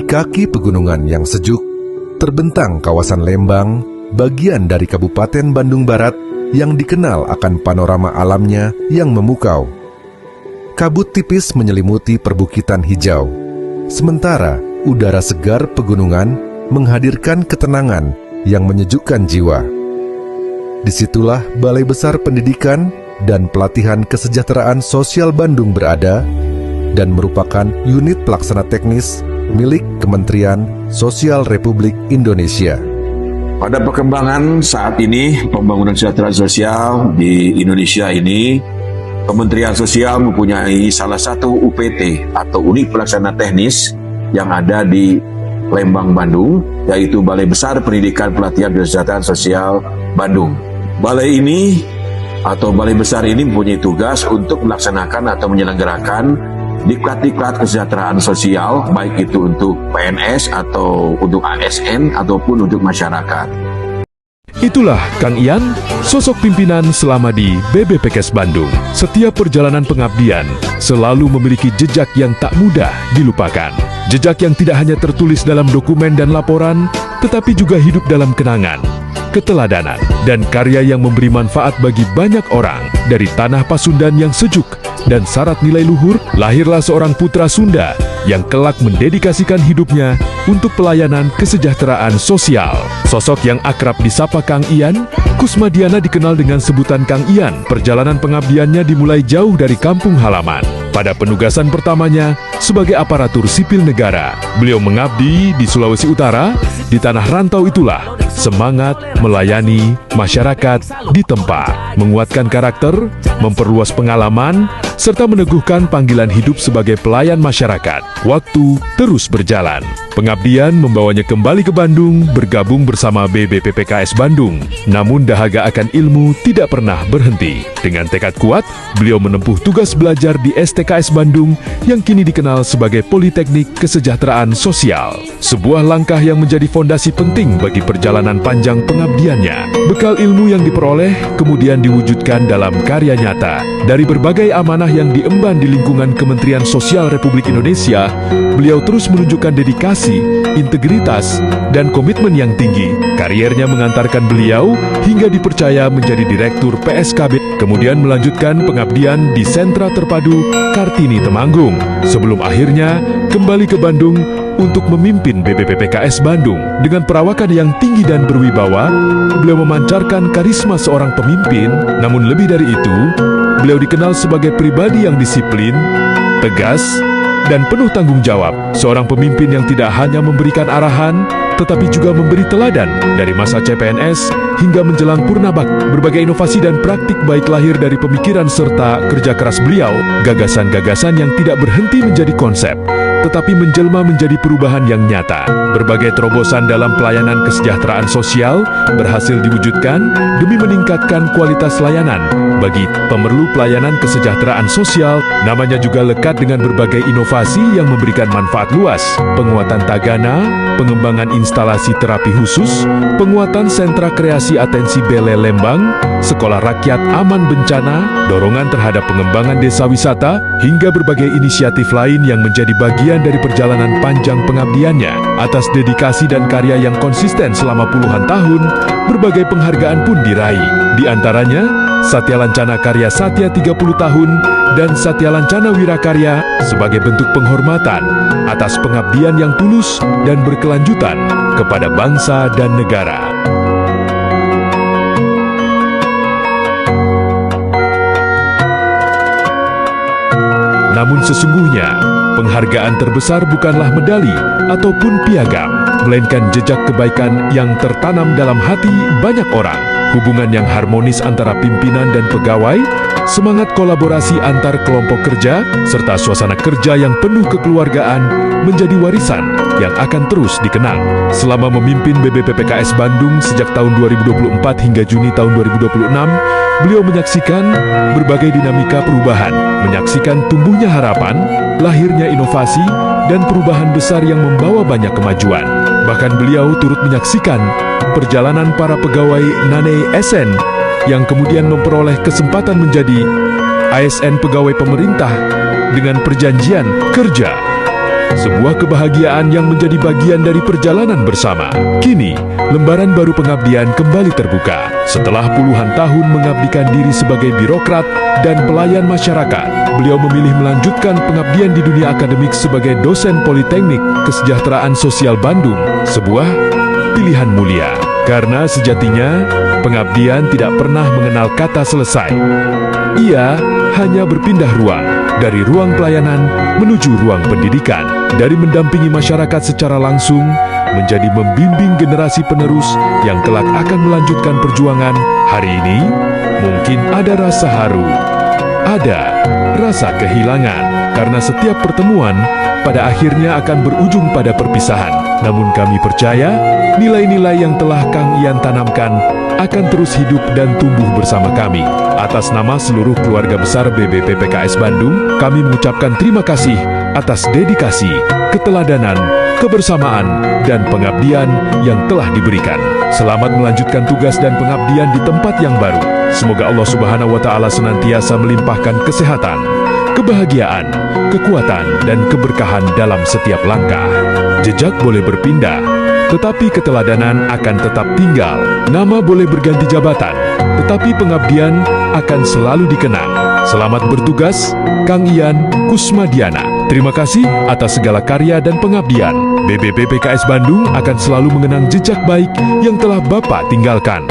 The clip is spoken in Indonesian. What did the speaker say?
kaki pegunungan yang sejuk, terbentang kawasan Lembang, bagian dari Kabupaten Bandung Barat yang dikenal akan panorama alamnya yang memukau. Kabut tipis menyelimuti perbukitan hijau, sementara udara segar pegunungan menghadirkan ketenangan yang menyejukkan jiwa. Disitulah Balai Besar Pendidikan dan Pelatihan Kesejahteraan Sosial Bandung berada dan merupakan unit pelaksana teknis milik Kementerian Sosial Republik Indonesia. Pada perkembangan saat ini, pembangunan kesejahteraan sosial di Indonesia ini, Kementerian Sosial mempunyai salah satu UPT atau unit pelaksana teknis yang ada di Lembang, Bandung, yaitu Balai Besar Pendidikan Pelatihan Kesejahteraan Sosial Bandung. Balai ini atau Balai Besar ini mempunyai tugas untuk melaksanakan atau menyelenggarakan diklat-diklat kesejahteraan sosial, baik itu untuk PNS atau untuk ASN ataupun untuk masyarakat. Itulah Kang Ian, sosok pimpinan selama di BBPKes Bandung. Setiap perjalanan pengabdian selalu memiliki jejak yang tak mudah dilupakan. Jejak yang tidak hanya tertulis dalam dokumen dan laporan, tetapi juga hidup dalam kenangan, keteladanan, dan karya yang memberi manfaat bagi banyak orang. Dari tanah Pasundan yang sejuk dan syarat nilai luhur, lahirlah seorang putra Sunda yang kelak mendedikasikan hidupnya untuk pelayanan kesejahteraan sosial. Sosok yang akrab disapa Kang Ian, Kusmadiana dikenal dengan sebutan Kang Ian. Perjalanan pengabdiannya dimulai jauh dari kampung halaman. Pada penugasan pertamanya sebagai aparatur sipil negara, beliau mengabdi di Sulawesi Utara. Di tanah rantau itulah semangat melayani masyarakat ditempa, menguatkan karakter, memperluas pengalaman, serta meneguhkan panggilan hidup sebagai pelayan masyarakat. Waktu terus berjalan. Pengabdian membawanya kembali ke Bandung, bergabung bersama BBPPKS Bandung. Namun dahaga akan ilmu tidak pernah berhenti. Dengan tekad kuat, beliau menempuh tugas belajar di STKS Bandung yang kini dikenal sebagai Politeknik Kesejahteraan Sosial. Sebuah langkah yang menjadi fondasi penting bagi perjalanan panjang pengabdiannya. Bekal ilmu yang diperoleh kemudian diwujudkan dalam karya nyata. Dari berbagai amanah yang diemban di lingkungan Kementerian Sosial Republik Indonesia, beliau terus menunjukkan dedikasi, integritas, dan komitmen yang tinggi. Kariernya mengantarkan beliau hingga dipercaya menjadi Direktur PSKB, kemudian melanjutkan pengabdian di Sentra Terpadu Kartini Temanggung, sebelum akhirnya kembali ke Bandung untuk memimpin BBPPKS Bandung. Dengan perawakan yang tinggi dan berwibawa, beliau memancarkan karisma seorang pemimpin. Namun lebih dari itu, beliau dikenal sebagai pribadi yang disiplin, tegas, dan penuh tanggung jawab. Seorang pemimpin yang tidak hanya memberikan arahan, tetapi juga memberi teladan. Dari masa CPNS hingga menjelang Purnabak, berbagai inovasi dan praktik baik lahir dari pemikiran serta kerja keras beliau. Gagasan-gagasan yang tidak berhenti menjadi konsep, tetapi menjelma menjadi perubahan yang nyata. Berbagai terobosan dalam pelayanan kesejahteraan sosial berhasil diwujudkan demi meningkatkan kualitas layanan bagi pemerlu pelayanan kesejahteraan sosial. Namanya juga lekat dengan berbagai inovasi yang memberikan manfaat luas. Penguatan tagana, pengembangan instalasi terapi khusus, penguatan sentra kreasi atensi Bele Lembang, sekolah rakyat aman bencana, dorongan terhadap pengembangan desa wisata, hingga berbagai inisiatif lain yang menjadi bagian dari perjalanan panjang pengabdiannya. Atas dedikasi dan karya yang konsisten selama puluhan tahun, berbagai penghargaan pun diraih. Di antaranya, Satya Lancana Karya Satya 30 tahun dan Satya Lancana Wirakarya sebagai bentuk penghormatan atas pengabdian yang tulus dan berkelanjutan kepada bangsa dan negara. Namun sesungguhnya, penghargaan terbesar bukanlah medali ataupun piagam, melainkan jejak kebaikan yang tertanam dalam hati banyak orang. Hubungan yang harmonis antara pimpinan dan pegawai, semangat kolaborasi antar kelompok kerja, serta suasana kerja yang penuh kekeluargaan menjadi warisan yang akan terus dikenang. Selama memimpin BBPPKS Bandung sejak tahun 2024 hingga Juni tahun 2026, beliau menyaksikan berbagai dinamika perubahan, menyaksikan tumbuhnya harapan, lahirnya inovasi, dan perubahan besar yang membawa banyak kemajuan. Bahkan beliau turut menyaksikan perjalanan para pegawai Nane SN yang kemudian memperoleh kesempatan menjadi ASN pegawai pemerintah dengan perjanjian kerja. sebuah kebahagiaan yang menjadi bagian dari perjalanan bersama. Kini, lembaran baru pengabdian kembali terbuka. Setelah puluhan tahun mengabdikan diri sebagai birokrat dan pelayan masyarakat, beliau memilih melanjutkan pengabdian di dunia akademik sebagai dosen Politeknik Kesejahteraan Sosial Bandung, sebuah pilihan mulia. Karena sejatinya, pengabdian tidak pernah mengenal kata selesai. Ia hanya berpindah ruang, dari ruang pelayanan menuju ruang pendidikan, dari mendampingi masyarakat secara langsung menjadi membimbing generasi penerus yang kelak akan melanjutkan perjuangan. Hari ini, mungkin ada rasa haru, ada rasa kehilangan, karena setiap pertemuan pada akhirnya akan berujung pada perpisahan. Namun kami percaya, nilai-nilai yang telah Kang Ian tanamkan akan terus hidup dan tumbuh bersama kami. Atas nama seluruh keluarga besar BBPPKS Bandung, kami mengucapkan terima kasih atas dedikasi, keteladanan, kebersamaan, dan pengabdian yang telah diberikan. Selamat melanjutkan tugas dan pengabdian di tempat yang baru. Semoga Allah Subhanahu wa Ta'ala senantiasa melimpahkan kesehatan, kebahagiaan, kekuatan, dan keberkahan dalam setiap langkah. Jejak boleh berpindah, tetapi keteladanan akan tetap tinggal. Nama boleh berganti jabatan, tetapi pengabdian akan selalu dikenang. Selamat bertugas, Kang Ian Kusmadiana. Terima kasih atas segala karya dan pengabdian. BBPPKS Bandung akan selalu mengenang jejak baik yang telah Bapak tinggalkan.